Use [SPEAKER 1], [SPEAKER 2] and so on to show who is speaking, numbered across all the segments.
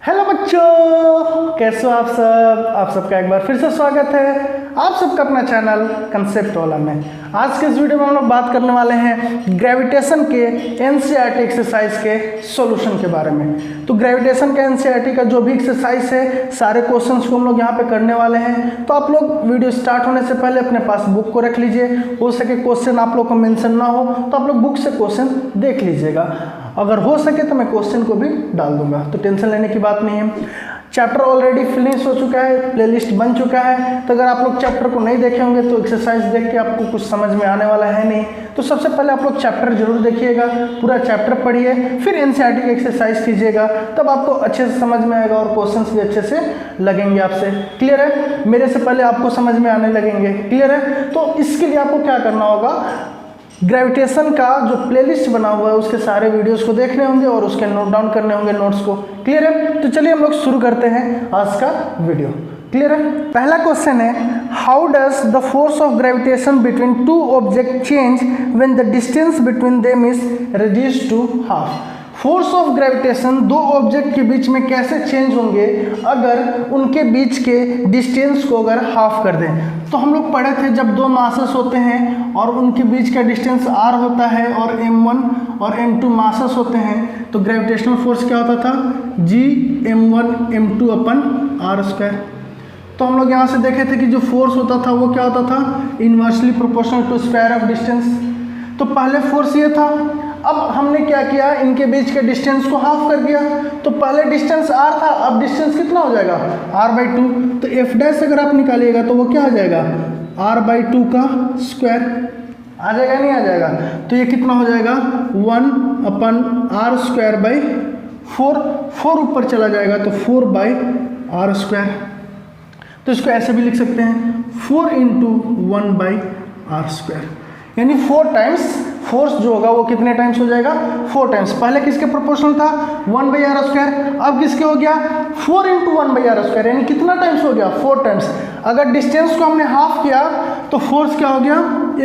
[SPEAKER 1] Hello बच्चों, कैसे हो आप सब। आप सबका एक बार फिर से स्वागत है आप सबका अपना चैनल कंसेप्ट वाला में। आज के इस वीडियो में हम लोग बात करने वाले हैं ग्रेविटेशन के एनसीईआरटी एक्सरसाइज के सॉल्यूशन के बारे में। तो ग्रेविटेशन का एनसीईआरटी का जो भी एक्सरसाइज है सारे क्वेश्चंस को हम लोग यहाँ पे करने वाले हैं। तो आप लोग वीडियो स्टार्ट होने से पहले अपने पास बुक को रख लीजिए। हो सके क्वेश्चन आप लोग को मेंशन ना हो तो आप लोग बुक से क्वेश्चन देख लीजिएगा। अगर हो सके तो मैं क्वेश्चन को भी डाल दूंगा, तो टेंशन लेने की बात नहीं है। चैप्टर ऑलरेडी फिनिश हो चुका है, प्लेलिस्ट बन चुका है। तो अगर आप लोग चैप्टर को नहीं देखे होंगे तो एक्सरसाइज देख के आपको कुछ समझ में आने वाला है नहीं। तो सबसे पहले आप लोग चैप्टर जरूर देखिएगा, पूरा चैप्टर पढ़िए, फिर एनसीईआरटी की एक्सरसाइज कीजिएगा, तब आपको अच्छे से समझ में आएगा और क्वेश्चंस भी अच्छे से लगेंगे आपसे। क्लियर है? मेरे से पहले आपको समझ में आने लगेंगे। क्लियर है? तो इसके लिए आपको क्या करना होगा, ग्रेविटेशन का जो प्लेलिस्ट बना हुआ है उसके सारे वीडियोस को देखने होंगे और उसके नोट डाउन करने होंगे नोट्स को। क्लियर है? तो चलिए हम लोग शुरू करते हैं आज का वीडियो। क्लियर है? पहला क्वेश्चन है, how does the force of gravitation between two object change when the distance between them is reduced to half. Force of gravitation दो ऑब्जेक्ट के बीच में कैसे चेंज होंगे अगर उनके बीच के डिस्टेंस को अगर हाफ कर दें। तो हम लोग पढ़े थे जब दो मासेस होते हैं और उनके बीच का डिस्टेंस r होता है और m1 और m2 मासेस होते हैं तो ग्रेविटेशनल फोर्स क्या होता था, g m1 m2 अपन r²। तो हम लोग यहाँ से देखे थे कि जो फोर्स होता था वो क्या होता था, inversely proportional to square of distance. तो पहले फोर्स ये था। अब हमने क्या किया, इनके बीच के डिस्टेंस को हाफ कर दिया। तो पहले डिस्टेंस r था, अब डिस्टेंस कितना हो जाएगा, r/2। तो f' अगर आप निकालिएगा तो वो क्या आ जाएगा, r/2 का स्क्वायर आ जाएगा, नहीं आ जाएगा। तो ये कितना हो जाएगा, 1/r²/4। 4 ऊपर चला जाएगा तो 4/r²। तो इसको ऐसे भी लिख सकते हैं, 4 × 1/r², यानी 4 टाइम्स फोर्स जो होगा वो कितने टाइम्स हो जाएगा, 4 टाइम्स। पहले किसके प्रोपोर्शनल था, 1/r², अब किसके हो गया, 4 × 1/r², यानी कितना टाइम्स हो गया, 4 टाइम्स। अगर डिस्टेंस को हमने हाफ किया तो फोर्स क्या हो गया,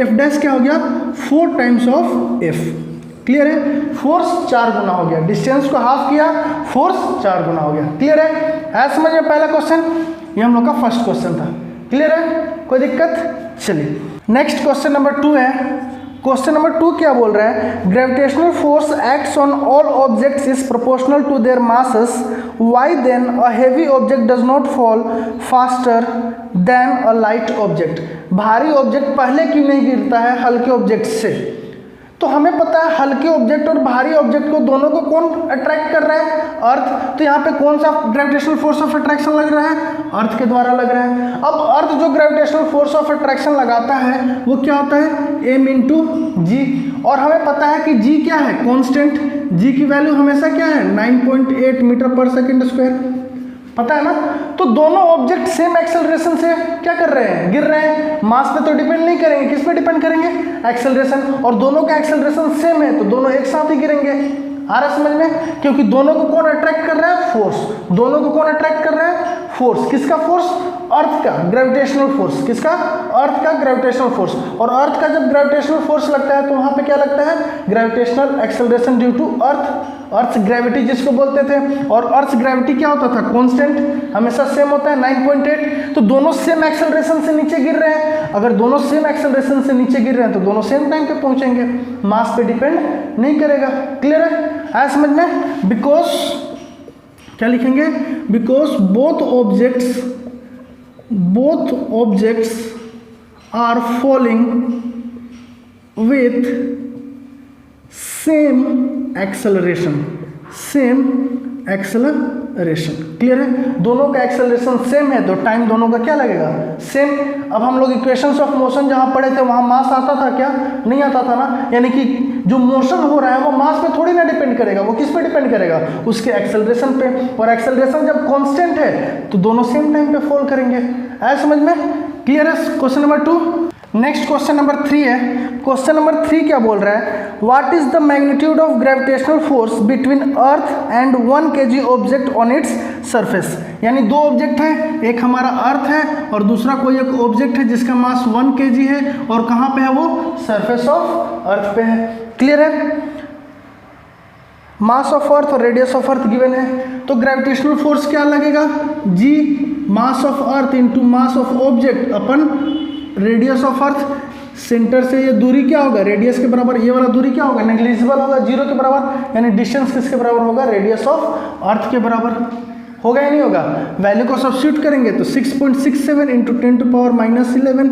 [SPEAKER 1] f' क्या हो गया, 4 टाइम्स ऑफ f। क्लियर है? फोर्स 4 गुना हो गया, डिस्टेंस को हाफ किया, फोर्स 4 गुना हो गया। क्लियर है? समझ में पहला क्वेश्चन, ये हम लोग का फर्स्ट क्वेश्चन था। क्लियर है? कोई दिक्कत? चलिए नेक्स्ट क्वेश्चन नंबर 2 है। क्वेश्चन नंबर 2 क्या बोल रहा है, gravitational force acts on all objects is proportional to their masses, why then a heavy object does not fall faster than a light object. भारी ऑब्जेक्ट पहले क्यों नहीं गिरता है हल्के ऑब्जेक्ट से। तो हमें पता है हल्के ऑब्जेक्ट और भारी ऑब्जेक्ट को दोनों को कौन अट्रैक्ट कर रहा है, अर्थ। तो यहाँ पे कौन सा ग्रेविटेशनल फोर्स ऑफ अट्रैक्शन लग रहा है, अर्थ के द्वारा लग रहा है। अब अर्थ जो ग्रेविटेशनल फोर्स ऑफ अट्रैक्शन लगाता है वो क्या होता है, m × g। और हमें पता है कि g क्या है, कांस्टेंट। g की वैल्यू हमेशा क्या है, 9.8 मीटर/सेकंड²। पता है ना। तो दोनों ऑब्जेक्ट सेम एक्सेलरेशन से क्या कर रहे हैं, गिर रहे हैं। मास पे तो डिपेंड नहीं करेंगे, किस पे डिपेंड करेंगे, एक्सेलरेशन। और दोनों का एक्सेलरेशन सेम है तो दोनों एक साथ ही गिरेंगे। आ रहा समझ में? क्योंकि दोनों को कौन अट्रैक्ट कर रहा है, फोर्स। दोनों को कौन अट्रैक्ट कर रहा है, फोर्स। किसका फोर्स, अर्थ का ग्रेविटेशनल फोर्स। किसका, अर्थ का ग्रेविटेशनल फोर्स। और अर्थ का जब ग्रेविटेशनल फोर्स लगता है तो वहां पे क्या लगता है, gravitational acceleration due to earth. Earth gravity जिसको बोलते थे। और अर्थ ग्रेविटी क्या होता था, कांस्टेंट, हमेशा सेम होता है 9.8। तो दोनों सेम एक्सेलरेशन से नीचे गिर रहे हैं। अगर दोनों सेम एक्सेलरेशन से नीचे गिर रहे हैं तो दोनों सेम टाइम पे पहुंचेंगे, मास पे डिपेंड नहीं करेगा। क्लियर है समझ में? बिकॉज क्या लिखेंगे, because both objects are falling with same acceleration. Clear है? दोनों का एक्सेलरेशन सेम है तो टाइम दोनों का क्या लगेगा, सेम। अब हम लोग इक्वेशंस ऑफ मोशन जहां पढ़े थे वहां मास आता था क्या, नहीं आता था ना। यानी कि जो मोशन हो रहा है वो मास पे थोड़ी ना डिपेंड करेगा, वो किस पे डिपेंड करेगा, उसके एक्सेलरेशन पे। और एक्सेलरेशन जब कांस्टेंट है तो दोनों सेम टाइम पे फॉल करेंगे। है समझ में? क्लियर है? Question number 2। Next question number 3 है। क्वेश्चन नंबर 3 क्या बोल रहा है, what is the magnitude of gravitational force between earth and 1 kg object on its surface. यानी दो ऑब्जेक्ट है, एक हमारा अर्थ है और दूसरा कोई एक ऑब्जेक्ट है जिसका मास 1 kg है और कहाँ पे है वो, सरफेस ऑफ अर्थ पे है। क्लियर है? मास ऑफ अर्थ और रेडियस ऑफ अर्थ गिवन है, तो ग्रेविटेशनल फोर्स क्या लगेगा, G mass of earth into mass of object upon radius of earth. Centre से ये दूरी क्या होगा, रेडियस के बराबर, ये वाला दूरी क्या होगा, नेग्लिजिबल होगा, 0 के बराबर, यानी डिस्टेंस किसके बराबर होगा, रेडियस ऑफ अर्थ के बराबर होगा या नहीं होगा। वैल्यू को सब्स्टिट्यूट करेंगे तो 6.67 इंटू 10⁻11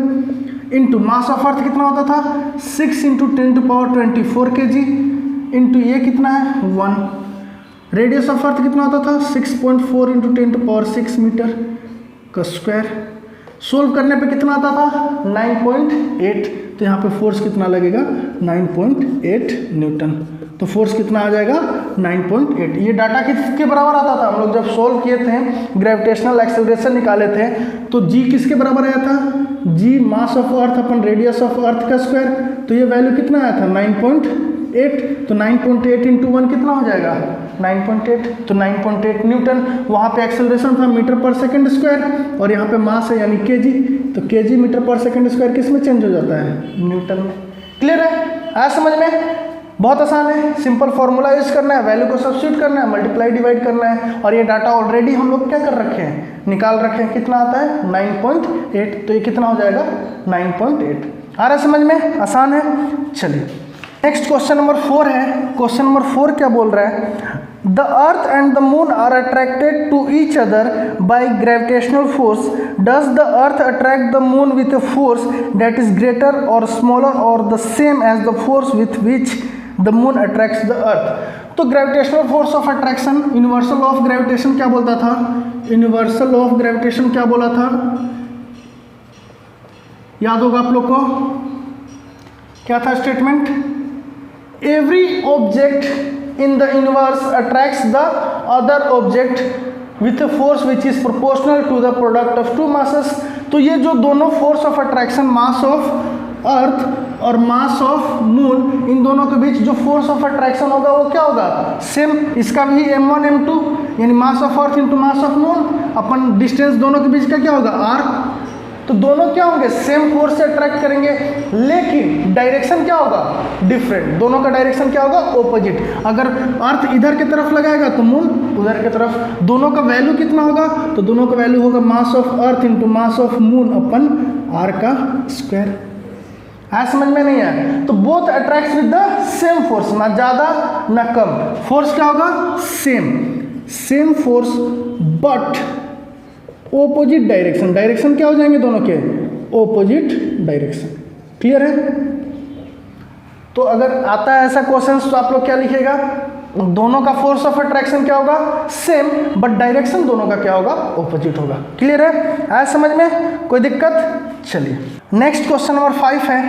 [SPEAKER 1] इंटू मास ऑफ अर्थ कितना होता था 6 इंटू 10⁻24 kg इंटू ये कितना है 1। रेडियस ऑफ अर्थ कितना होता था 6.4 इंटू 10⁻6 मीटर का स्क्वायर। सोल्व करने पे कितना आता था 9.8, तो यहाँ पे फोर्स कितना लगेगा 9.8 न्यूटन। तो फोर्स कितना आ जाएगा 9.8। ये डाटा किसके बराबर आता था, हम लोग जब सोल्व किए थे ग्रेविटेशनल एक्सेलरेशन निकाले थे तो जी किसके बराबर आया था, G mass of earth upon radius of earth का स्क्वायर। तो ये वैल्यू कितना आया था 9.8, तो 9.8 इंटू 1 कितना हो जाएगा 9.8, तो 9.8 न्यूटन। वहाँ पे एक्सेलरेशन था मीटर पर सेकंड स्क्वायर और यहाँ पे मास है यानी केजी, तो केजी मीटर पर सेकंड स्क्वायर किस में चेंज हो जाता है, न्यूटन में। क्लियर है, आया समझ में, बहुत आसान है, सिंपल फॉर्मूला यूज करना है, वैल्यू को सब्स्टिट्यूट करना है, मल्टीप्लाई डिवाइड करना है, और ये डाटा ऑलरेडी हम लोग क्या कर रखे हैं, निकाल रखे हैं। कितना आता है 9.8, तो ये कितना हो जाएगा 9.8। आ रहा है समझ में, आसान है। चलिए नेक्स्ट क्वेश्चन नंबर 4 है। क्वेश्चन नंबर 4 क्या बोल रहा है, the earth and the moon are attracted to each other by gravitational force, does the earth attract the moon with a force that is greater or smaller or the same as the force with which the moon attracts the earth. तो gravitational force of attraction, universal of gravitation क्या बोलता था, universal of gravitation क्या बोला था, याद होगा आप लोग को, क्या था statement, every object in the universe attracts the other object with a force which is proportional to the product of two masses. तो ये जो दोनों force of attraction, mass of earth और मास ऑफ मून, इन दोनों के बीच जो force of attraction होगा वो क्या होगा, सेम। इसका भी m1 m2 यानी मास of earth into mass of moon upon distance दोनों के बीच का क्या होगा r, तो दोनों क्या होंगे सेम फोर्स से अट्रैक्ट करेंगे, लेकिन डायरेक्शन क्या होगा डिफरेंट, दोनों का डायरेक्शन क्या होगा ऑपोजिट। अगर अर्थ इधर की तरफ लगाएगा तो मून उधर की तरफ। दोनों का वैल्यू कितना होगा, तो दोनों का वैल्यू होगा मास of earth into mass of moon upon r का स्क्वायर। है समझ में नहीं है, तो both attracts with the same force, ना ज्यादा ना कम, फोर्स क्या होगा same force but opposite direction. Direction क्या हो जाएंगे दोनों के ऑपोजिट डायरेक्शन। क्लियर है, तो अगर आता है ऐसा क्वेश्चन तो आप लोग क्या लिखेगा, दोनों का फोर्स ऑफ अट्रैक्शन क्या होगा सेम बट डायरेक्शन दोनों का क्या होगा ऑपोजिट होगा। क्लियर है, आया समझ में, कोई दिक्कत। चलिए नेक्स्ट क्वेश्चन नंबर 5 है।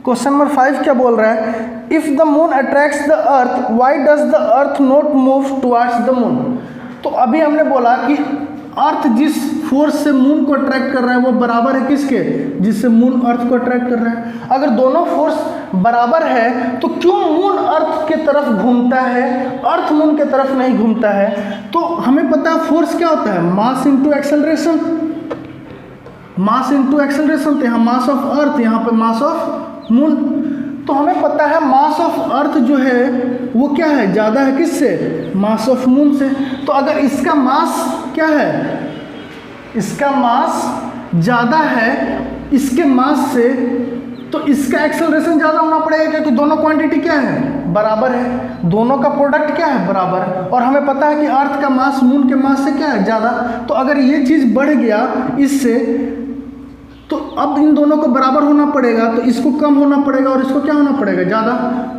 [SPEAKER 1] क्वेश्चन नंबर 5 क्या बोल रहा है, if the moon attracts the earth why does the earth not move towards the moon. तो अभी हमने बोला कि अर्थ जिस फोर्स से मून को अट्रैक्ट कर रहा है वो बराबर है किसके, जिससे मून अर्थ को अट्रैक्ट कर रहा है। अगर दोनों फोर्स बराबर है तो क्यों मून अर्थ के तरफ घूमता है, अर्थ मून के तरफ नहीं घूमता है। तो हमें पता है फोर्स क्या होता है, mass into acceleration, mass into acceleration. तो यहाँ मास ऑफ अर्थ, यहाँ पे मास ऑफ मून। तो हमें पता है मास ऑफ अर्थ जो है वो क्या है, ज़्यादा है किससे, मास ऑफ मून से। तो अगर इसका मास क्या है, इसका मास ज़्यादा है इसके मास से, तो इसका एक्सेलरेशन ज़्यादा होना पड़ेगा, क्योंकि दोनों क्वांटिटी क्या है बराबर है, दोनों का प्रोडक्ट क्या है बराबर। और हमें पता है कि अर्थ का मास मून के मास से क्या है ज़्यादा। तो अगर ये चीज़ बढ़ गया इससे, तो अब इन दोनों को बराबर होना पड़ेगा, तो इसको कम होना पड़ेगा और इसको क्या होना पड़ेगा ज़्यादा।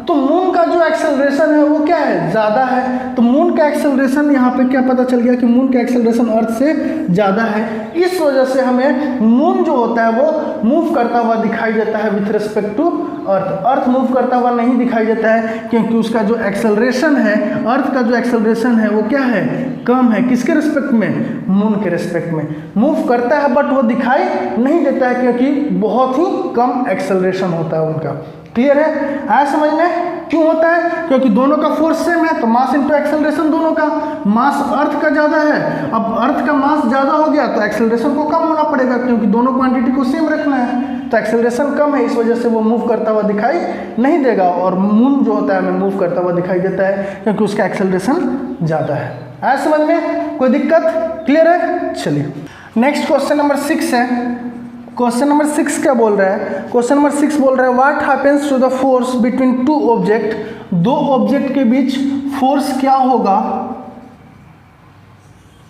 [SPEAKER 1] तो मून का जो एक्सेलरेशन है वो क्या है ज़्यादा है। तो मून का एक्सेलरेशन यहाँ पे क्या पता चल गया कि मून का एक्सेलरेशन अर्थ से ज़्यादा है। इस वजह से हमें मून जो होता है वो मूव करता हुआ दिखाई देता है with respect to earth. Earth move करता हुआ नहीं दिखाई देता है, क्योंकि उसका जो एक्सेलरेशन है, अर्थ का जो एक्सेलरेशन है वो क्या है कम है। किसके रिस्पेक्ट में, मून के रिस्पेक्ट में। मूव करता है बट वो दिखाई नहीं देता है, क्योंकि बहुत ही कम एक्सेलरेशन होता है उनका। क्लियर है, आया समझ में। क्यों होता है? क्योंकि दोनों का फोर्स सेम है, तो मास इंटू एक्सेलरेशन दोनों का, मास अर्थ का ज़्यादा है। अब अर्थ का मास ज़्यादा हो गया तो एक्सेलरेशन को कम होना पड़ेगा, क्योंकि दोनों क्वांटिटी को सेम रखना है। तो एक्सेलरेशन कम है, इस वजह से वो मूव करता हुआ दिखाई नहीं देगा, और मून जो होता है हमें मूव करता हुआ दिखाई देता है क्योंकि उसका एक्सेलरेशन ज़्यादा है। आया समझ में? कोई दिक्कत? क्लियर है? चलिए नेक्स्ट क्वेश्चन नंबर 6 है। क्वेश्चन नंबर 6 क्या बोल रहा है? क्वेश्चन नंबर 6 बोल रहा है what happens to the force between two object, दो ऑब्जेक्ट के बीच फोर्स क्या होगा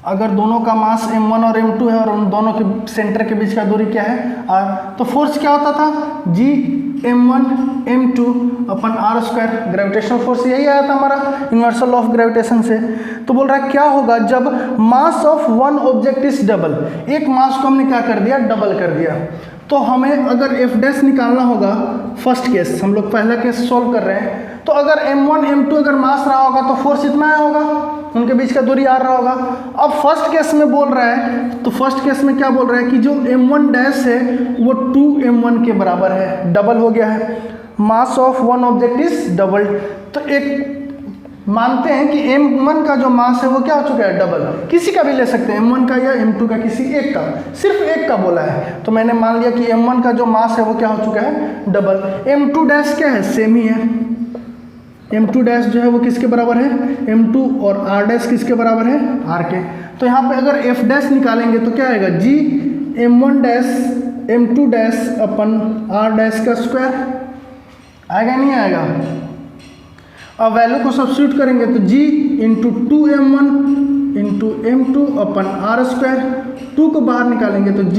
[SPEAKER 1] अगर दोनों का मास m1 और m2 है और उन दोनों के सेंटर के बीच का दूरी क्या है r। तो फोर्स क्या होता था? g m1 m2 अपन r स्क्वायर, ग्रेविटेशनल फोर्स यही आया था हमारा यूनिवर्सल ऑफ ग्रेविटेशन से। तो बोल रहा है क्या होगा जब mass of one object is double, एक मास को हमने क्या कर दिया? डबल कर दिया। तो हमें अगर एफ डैश निकालना होगा, फर्स्ट केस हम लोग पहला केस सॉल्व कर रहे हैं, तो अगर m1 m2 अगर मास रहा होगा तो फोर्स इतना आया होगा, उनके बीच का दूरी r रहा होगा। अब फर्स्ट केस में बोल रहा है, तो फर्स्ट केस में क्या बोल रहा है कि जो m1 डैश है वो 2m1 के बराबर है, डबल हो गया है, mass of one object is double. तो एक मानते हैं कि m1 का जो मास है वो क्या हो चुका है? डबल। किसी का भी ले सकते हैं, m1 का या m2 का, किसी एक का, सिर्फ एक का बोला है, तो मैंने मान लिया कि m1 का जो मास है वो क्या हो चुका है? डबल। m2 डैश क्या है? सेम ही है। m2 डैश जो है वो किसके बराबर है? m2, और r डैश किसके बराबर है? r के। तो यहाँ पे अगर f डैश निकालेंगे तो क्या आएगा? g m1 dash m2 dash upon r dash का स्क्वायर आएगा, नहीं आएगा? अब वैल्यू को सब्स्टिट्यूट करेंगे तो g into 2m1 into m2 अपन r स्क्वायर, 2 को बाहर निकालेंगे तो g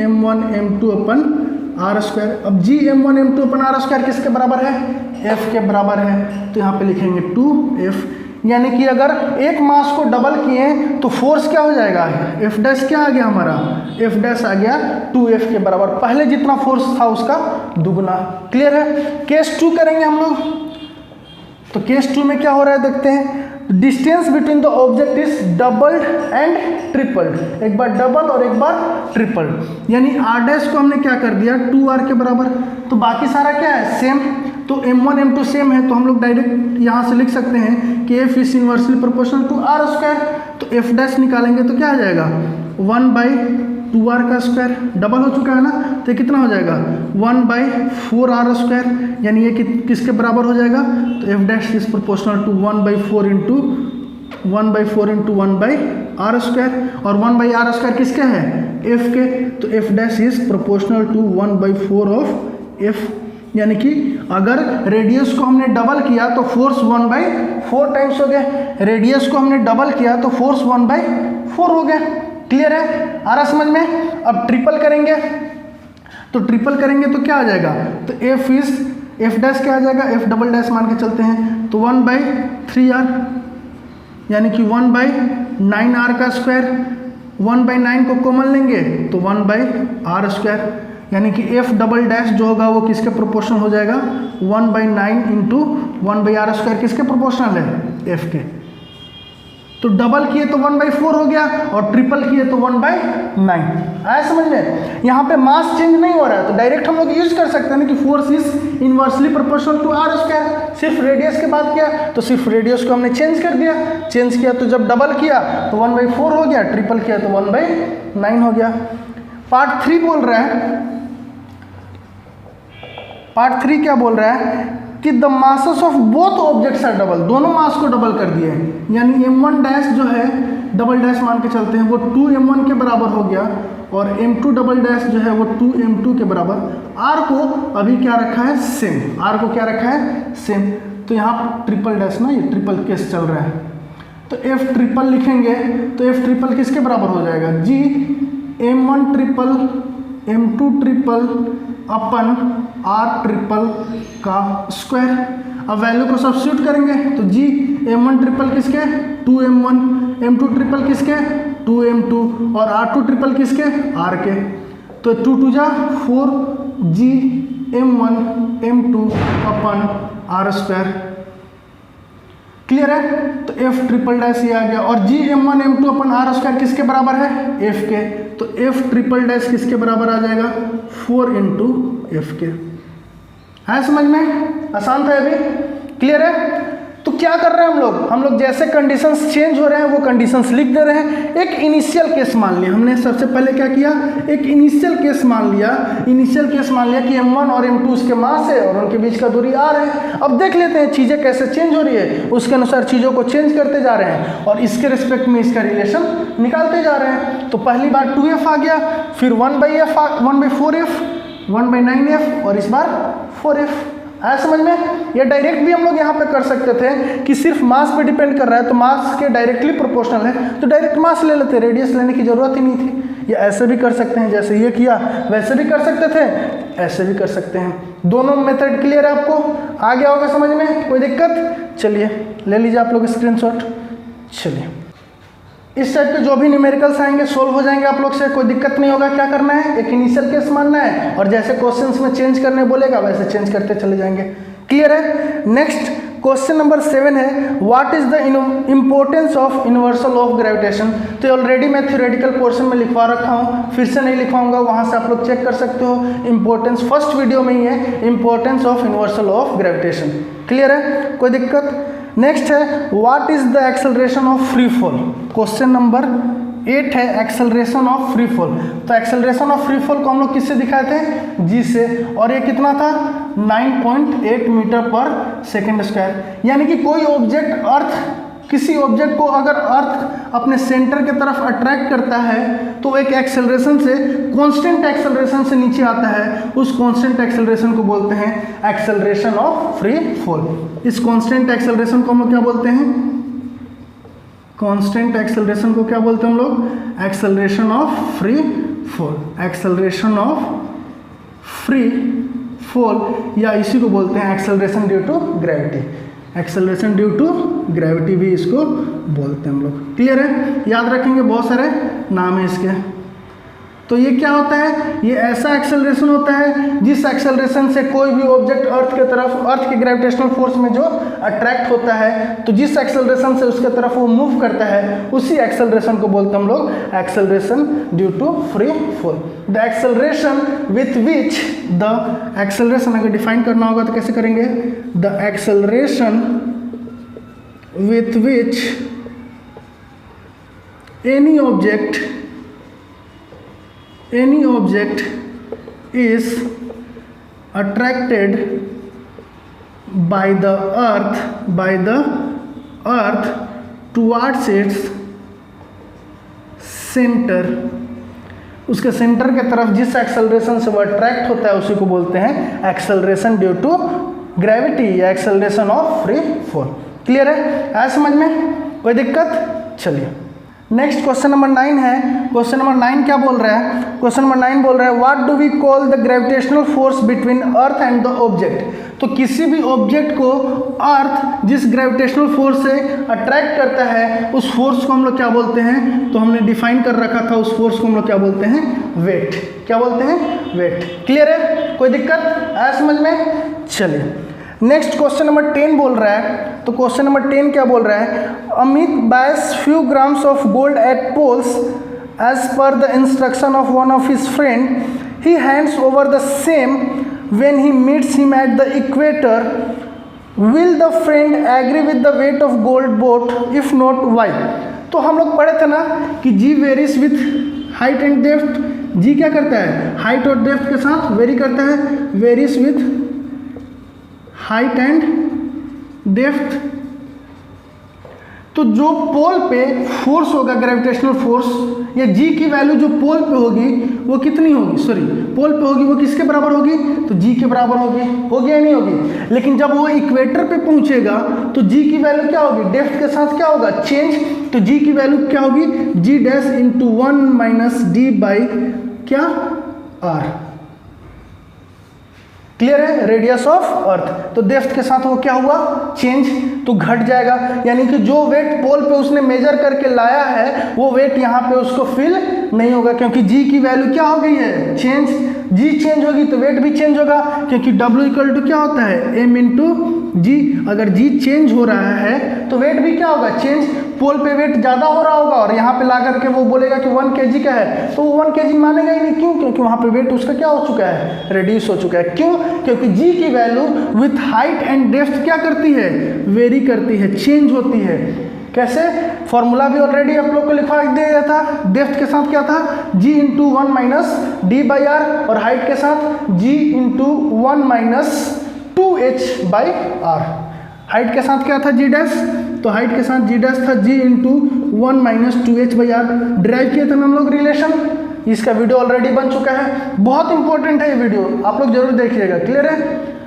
[SPEAKER 1] m1 m2 अपन r स्क्वायर। अब g m1 m2 अपन r स्क्वायर किसके बराबर है? f के बराबर है। तो यहाँ पे लिखेंगे 2f, यानी कि अगर एक मास को डबल किए तो फोर्स क्या हो जाएगा? f डैश क्या आ गया हमारा? f डैश आ गया 2f के बराबर, पहले जितना फोर्स था उसका दुगना। क्लियर है? केस 2 करेंगे हम लोग, तो केस 2 में क्या हो रहा है देखते हैं। Distance between the object is doubled and tripled, एक बार डबल और एक बार ट्रिपल्ड, यानी r डैश को हमने क्या कर दिया? 2r के बराबर। तो बाकी सारा क्या है? सेम। तो m1 m2 सेम है, तो हम लोग डायरेक्ट यहाँ से लिख सकते हैं कि f is inversely proportional to r square. तो f डैश निकालेंगे तो क्या आ जाएगा? 1/2r का स्क्वायर, डबल हो चुका है ना, तो ये कितना हो जाएगा? 1/4r स्क्वायर, यानी ये किसके बराबर हो जाएगा? तो f dash is proportional to 1/4 into 1/r square, और 1/r स्क्वायर किसके है? f के। तो f dash is proportional to 1/4 of f, यानी कि अगर रेडियस को हमने डबल किया तो फोर्स 1/4 टाइम्स हो गया, रेडियस को हमने डबल किया तो फोर्स 1/4 हो गया। क्लियर है? आ रहा समझ में? अब ट्रिपल करेंगे, तो ट्रिपल करेंगे तो क्या आ जाएगा? तो f डैश क्या आ जाएगा? f डबल डैश मान के चलते हैं, तो 1/3r, यानी कि 1/9r का स्क्वायर, 1/9 को कॉमन लेंगे तो 1/r स्क्वायर, यानी कि f डबल डैश जो होगा वो किसके प्रोपोर्शनल हो जाएगा? 1/9 इंटू 1/r स्क्वायर किसके प्रोपोर्शनल है? f के। तो डबल किए तो 1/4 हो गया, और ट्रिपल किए तो 1/9। आया समझ में? यहाँ पे मास चेंज नहीं हो रहा है, तो डायरेक्ट हम लोग यूज कर सकते हैं ना कि force is inversely proportional to r square. सिर्फ रेडियस के बात किया तो सिर्फ रेडियस को हमने चेंज कर दिया, चेंज किया तो जब डबल किया तो 1/4 हो गया, ट्रिपल किया तो 1/9 हो गया। पार्ट 3 बोल रहा है, पार्ट 3 क्या बोल रहा है कि the masses of both objects are double, दोनों मास को डबल कर दिए, यानी m1 डैश जो है डबल डैश मान के चलते हैं वो 2m1 के बराबर हो गया, और m2 डबल डैश जो है वो 2m2 के बराबर। r को अभी क्या रखा है? सेम। r को क्या रखा है? सेम। तो यहाँ ट्रिपल डैश ना, ये ट्रिपल केस चल रहा है, तो f ट्रिपल लिखेंगे तो f ट्रिपल किसके बराबर हो जाएगा? g m1 triple m2 triple upon r triple का स्क्वायर। अब वैल्यू को सब्स्टिट्यूट करेंगे तो g m1 ट्रिपल किसके? 2m1, m2 ट्रिपल किसके? 2m2, और r2 ट्रिपल किसके? r के। तो 2 2 जा 4 g m1 m2 अपन r स्क्वायर। क्लियर है? तो f ट्रिपल डैश ये आ गया, और g m1 m2 अपन r स्क्वायर किसके बराबर है? f के। तो f ट्रिपल डैश किसके बराबर आ जाएगा? 4 इंटू f के। है समझ में? आसान था अभी? क्लियर है? तो क्या कर रहे हैं हम लोग जैसे कंडीशंस चेंज हो रहे हैं वो कंडीशंस लिख दे रहे हैं। एक इनिशियल केस मान लिया हमने, सबसे पहले क्या किया, एक इनिशियल केस मान लिया कि m1 और m2 उसके मास है और उनके बीच का दूरी r है। अब देख लेते हैं चीज़ें कैसे चेंज हो रही है, उसके अनुसार चीज़ों को चेंज करते जा रहे हैं और इसके रिस्पेक्ट में इसका रिलेशन निकालते जा रहे हैं। तो पहली बार 2f आ गया, फिर 1/4f, 1/9f और इस बार 4f। आया समझ में? या डायरेक्ट भी हम लोग यहाँ पे कर सकते थे कि सिर्फ मास पे डिपेंड कर रहा है तो मास के डायरेक्टली प्रोपोर्शनल है तो डायरेक्ट मास ले लेते, रेडियस लेने की जरूरत ही नहीं थी। या ऐसे भी कर सकते हैं, जैसे ये किया वैसे भी कर सकते थे, ऐसे भी कर सकते हैं। दोनों मेथड क्लियर है आपको? आ गया होगा समझ में? कोई दिक्कत? चलिए ले लीजिए आप लोग स्क्रीनशॉट। चलिए इस टाइप के जो भी न्यूमेरिकल्स आएंगे सोल्व हो जाएंगे आप लोग से, कोई दिक्कत नहीं होगा। क्या करना है, एक इनिशियल केस मानना है और जैसे क्वेश्चंस में चेंज करने बोलेगा वैसे चेंज करते चले जाएंगे। क्लियर है? नेक्स्ट क्वेश्चन नंबर 7 है, what is the importance of universal of gravitation. तो ऑलरेडी मैं थ्योरेटिकल पोर्शन में लिखवा रखा हूँ, फिर से नहीं लिखवाऊंगा, वहाँ से आप लोग चेक कर सकते हो। इंपॉर्टेंस फर्स्ट वीडियो में ही है, importance of universal of gravitation. Clear है? कोई दिक्कत? नेक्स्ट है, what is the acceleration of free fall. Question number 8 है, एक्सेलरेशन ऑफ फ्री फॉल। तो एक्सेलरेशन ऑफ फ्री फॉल को हम लोग किससे दिखाए थे, जी से, और ये कितना था 9.8 मीटर पर सेकेंड स्क्वायर। यानी कि कोई ऑब्जेक्ट अर्थ, किसी ऑब्जेक्ट को अगर अर्थ अपने सेंटर के तरफ अट्रैक्ट करता है तो एक एक्सेलरेशन से, कांस्टेंट एक्सेलरेशन से नीचे आता है, उस कांस्टेंट एक्सेलरेशन को बोलते हैं एक्सेलरेशन ऑफ फ्री फॉल। इस कांस्टेंट एक्सेलरेशन को हम लोग क्या बोलते हैं, कांस्टेंट एक्सेलरेशन को क्या बोलते हैं हम लोग, acceleration of free fall. Acceleration of free fall या इसी को बोलते हैं acceleration due to gravity. Acceleration due to gravity भी इसको बोलते हैं हम लोग। क्लियर है? याद रखेंगे, बहुत सारे नाम है इसके। तो ये क्या होता है, ये ऐसा एक्सेलरेशन होता है जिस एक्सेलरेशन से कोई भी ऑब्जेक्ट अर्थ के तरफ, अर्थ के ग्रेविटेशनल फोर्स में जो अट्रैक्ट होता है, तो जिस एक्सेलरेशन से उसके तरफ वो मूव करता है उसी एक्सेलरेशन को बोलते हैं हम लोग acceleration due to free fall. The acceleration with which, the acceleration अगर डिफाइन करना होगा तो कैसे करेंगे, the acceleration with which any object is attracted by the earth towards its center, उसके सेंटर के तरफ जिस एक्सेलरेशन से वो अट्रैक्ट होता है उसी को बोलते हैं एक्सेलरेशन ड्यू टू ग्रेविटी या acceleration of free fall. Clear है? आया समझ में? कोई दिक्कत? चलिए नेक्स्ट क्वेश्चन नंबर 9 है। क्वेश्चन नंबर 9 क्या बोल रहा है, क्वेश्चन नंबर 9 बोल रहा है, what do we call the gravitational force between earth and the object. तो किसी भी ऑब्जेक्ट को अर्थ जिस ग्रेविटेशनल फोर्स से अट्रैक्ट करता है उस फोर्स को हम लोग क्या बोलते हैं, तो हमने डिफाइन कर रखा था, उस फोर्स को हम लोग क्या बोलते हैं, वेट। क्या बोलते हैं, वेट। क्लियर है? कोई दिक्कत? आया समझ में? चलिए नेक्स्ट क्वेश्चन नंबर 10 बोल रहा है। तो क्वेश्चन नंबर 10 क्या बोल रहा है, Amit buys few grams of gold at poles as per the instruction of one of his friend, he hands over the same when he meets him at the equator, will the friend agree with the weight of gold bought, if not why. तो हम लोग पढ़े थे ना कि G varies with height and depth. G क्या करता है, हाइट और डेप्थ के साथ वेरी करता है, varies with height and depth. तो जो पोल पे फोर्स होगा ग्रेविटेशनल फोर्स, या जी की वैल्यू जो पोल पे होगी वो कितनी होगी, सॉरी पोल पे होगी वो किसके बराबर होगी, तो जी के बराबर होगी या नहीं होगी। लेकिन जब वो इक्वेटर पे पहुंचेगा तो जी की वैल्यू क्या होगी, डेप्थ के साथ क्या होगा, चेंज। तो जी की वैल्यू क्या होगी, G dash into 1 minus D by क्या, आर। क्लियर है? Radius of earth. तो डेप्थ के साथ वो क्या हुआ, चेंज, तो घट जाएगा। यानी कि जो वेट पोल पे उसने मेजर करके लाया है वो वेट यहाँ पे उसको फिल नहीं होगा, क्योंकि जी की वैल्यू क्या हो गई है, चेंज। जी चेंज होगी तो वेट भी चेंज होगा, क्योंकि W इक्वल टू क्या होता है, m इंटू जी अगर जी चेंज हो रहा है तो वेट भी क्या होगा, चेंज, पोल पे वेट ज़्यादा हो रहा होगा और यहाँ पे ला करके वो बोलेगा कि 1 kg का है, तो वो 1 kg मानेगा ही नहीं। क्यों? क्योंकि वहाँ पे वेट उसका क्या हो चुका है, रिड्यूस हो चुका है। क्यों? क्योंकि जी की value with height and depth क्या करती है, वेरी करती है, चेंज होती है। कैसे? फॉर्मूला भी ऑलरेडी आप लोग को लिखवा दिया गया था। डेप्थ के साथ क्या था, g into 1 minus D by r, और हाइट के साथ g into 1 minus 2h by आर। हाइट के साथ क्या था, g डैश, तो हाइट के साथ g डैश था g into 1 minus 2h by आर। ड्राइव किए थे हम लोग रिलेशन, इसका वीडियो ऑलरेडी बन चुका है, बहुत इंपॉर्टेंट है ये वीडियो, आप लोग जरूर देखिएगा। क्लियर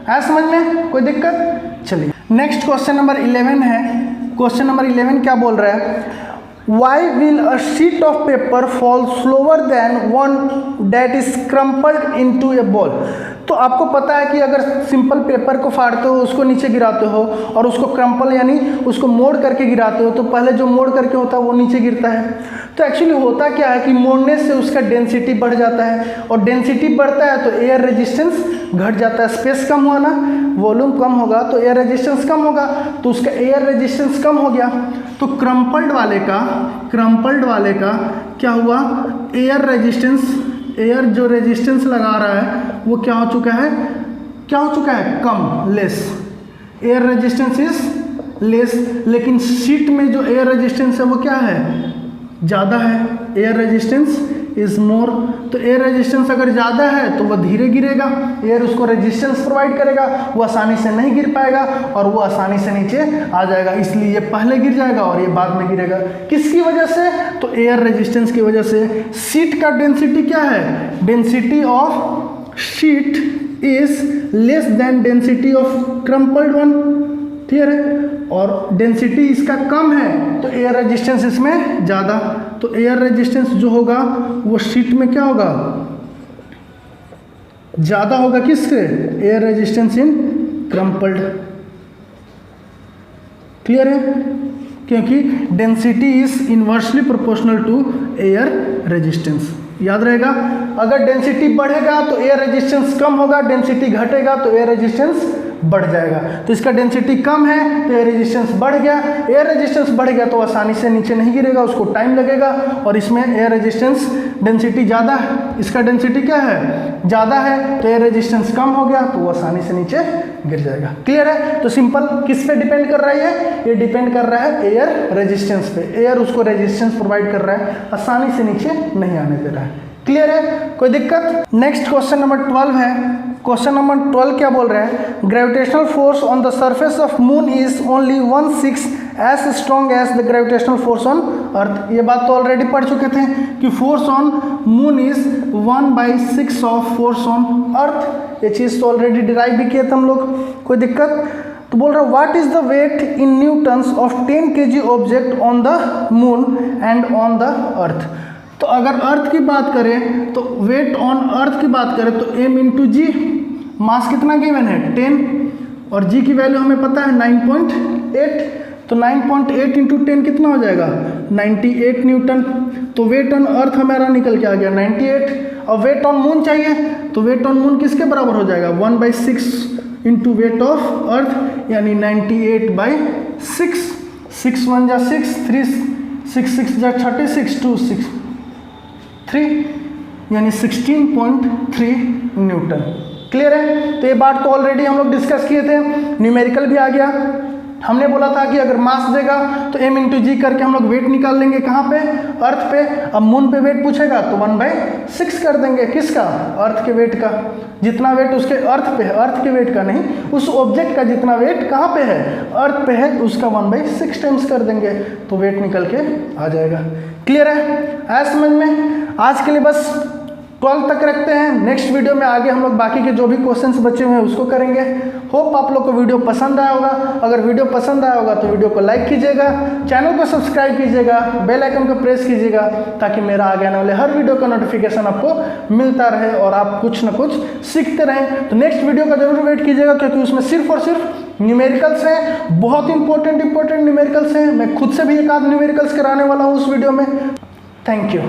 [SPEAKER 1] है समझ में, कोई दिक्कत? चलिए नेक्स्ट क्वेश्चन नंबर 11 है। क्वेश्चन नंबर 11 क्या बोल रहा है, why will a sheet of paper fall slower than one that is crumpled into a ball. तो आपको पता है कि अगर सिंपल पेपर को फाड़ते हो, उसको नीचे गिराते हो और उसको क्रम्पल यानी उसको मोड़ करके गिराते हो, तो पहले जो मोड़ करके होता है वो नीचे गिरता है। तो एक्चुअली होता क्या है कि मोड़ने से उसका डेंसिटी बढ़ जाता है, और डेंसिटी बढ़ता है तो एयर रेजिस्टेंस घट जाता है। स्पेस कम हुआ ना, वॉल्यूम कम होगा तो एयर रेजिस्टेंस कम होगा, तो उसका एयर रेजिस्टेंस कम हो गया। तो क्रम्पल्ड वाले का क्या हुआ, एयर रेजिस्टेंस, एयर जो रेजिस्टेंस लगा रहा है वो क्या हो चुका है, कम, less. Air resistance is less, लेकिन शीट में जो एयर रेजिस्टेंस है वो क्या है, ज़्यादा है। एयर रेजिस्टेंस इज मोर, तो एयर रेजिस्टेंस अगर ज़्यादा है तो वह धीरे गिरेगा, एयर उसको रेजिस्टेंस प्रोवाइड करेगा, वो आसानी से नहीं गिर पाएगा और वो आसानी से नीचे आ जाएगा। इसलिए ये पहले गिर जाएगा और ये बाद में गिरेगा। किसकी वजह से, तो एयर रेजिस्टेंस की वजह से। शीट का डेंसिटी क्या है, density of sheet is less than density of crumpled one. Clear है? और डेंसिटी इसका कम है तो एयर रेजिस्टेंस इसमें ज़्यादा, तो एयर रेजिस्टेंस जो होगा वो शीट में क्या होगा, ज़्यादा होगा। किससे, air resistance in crumpled. Clear है? क्योंकि density is inversely proportional to air resistance. याद रहेगा, अगर डेंसिटी बढ़ेगा तो एयर रेजिस्टेंस कम होगा, डेंसिटी घटेगा तो एयर रेजिस्टेंस बढ़ जाएगा। तो इसका डेंसिटी कम है तो एयर रेजिस्टेंस बढ़ गया, एयर रेजिस्टेंस बढ़ गया तो आसानी से नीचे नहीं गिरेगा, उसको टाइम लगेगा। और इसमें एयर रेजिस्टेंस डेंसिटी ज़्यादा है, इसका डेंसिटी क्या है, ज़्यादा है, तो एयर रेजिस्टेंस कम हो गया तो वो आसानी से नीचे गिर जाएगा। क्लियर है? तो सिंपल किस पे डिपेंड कर रहा है, ये डिपेंड कर रहा है एयर रेजिस्टेंस पे। एयर उसको रेजिस्टेंस प्रोवाइड कर रहा है, आसानी से नीचे नहीं आने दे रहा है। क्लियर है, कोई दिक्कत? नेक्स्ट क्वेश्चन नंबर 12 है। क्वेश्चन नंबर 12 क्या बोल रहे हैं, gravitational force on the surface of moon is only 1/6 as strong as the gravitational force on earth. ये बात तो ऑलरेडी पढ़ चुके थे कि force on moon is 1/6 of force on earth. ये चीज़ तो ऑलरेडी डिराइव भी किए थे हम लोग, कोई दिक्कत? तो बोल रहे हैं what is the weight in newtons of 10 kg object on the moon and on the earth. तो अगर अर्थ की बात करें तो वेट ऑन अर्थ की बात करें तो m इंटू जी, मास कितना गिवन है 10, और g की वैल्यू हमें पता है 9.8, तो 9.8 इंटू 10 कितना हो जाएगा 98 न्यूटन। तो वेट ऑन अर्थ हमारा निकल के आ गया 98। और वेट ऑन मून चाहिए तो वेट ऑन मून किसके बराबर हो जाएगा 1/6 इंटू वेट ऑफ अर्थ, यानी 98/6। 6 1 जा 6, 3 6 6 जा 36, 2 6 3, यानी 16.3 न्यूटन। क्लियर है? तो ये बात तो ऑलरेडी हम लोग डिस्कस किए थे, न्यूमेरिकल भी आ गया। हमने बोला था कि अगर मास देगा तो m इंटू जी करके हम लोग वेट निकाल लेंगे, कहाँ पे, अर्थ पे। अब मून पे वेट पूछेगा तो 1/6 कर देंगे, किसका, अर्थ के वेट का। जितना वेट उसके अर्थ पे है, अर्थ के वेट का नहीं, उस ऑब्जेक्ट का जितना वेट कहाँ पे है, अर्थ पे है, उसका 1/6 टाइम्स कर देंगे तो वेट निकल के आ जाएगा। क्लियर है? आया समझ में? आज के लिए बस 12 तक रखते हैं। नेक्स्ट वीडियो में आगे हम लोग बाकी के जो भी क्वेश्चंस बचे हुए हैं उसको करेंगे। होप आप लोग को वीडियो पसंद आया होगा। अगर वीडियो पसंद आया होगा तो वीडियो को लाइक कीजिएगा, चैनल को सब्सक्राइब कीजिएगा, बेल आइकन को प्रेस कीजिएगा, ताकि मेरा आगे आने वाले हर वीडियो का नोटिफिकेशन आपको मिलता रहे और आप कुछ ना कुछ सीखते रहें। तो नेक्स्ट वीडियो का जरूर वेट कीजिएगा, क्योंकि उसमें सिर्फ और सिर्फ न्यूमेरिकल्स हैं, बहुत इंपॉर्टेंट न्यूमेरिकल्स हैं। मैं खुद से भी एक आध न्यूमेरिकल्स कराने वाला हूँ उस वीडियो में। Thank you.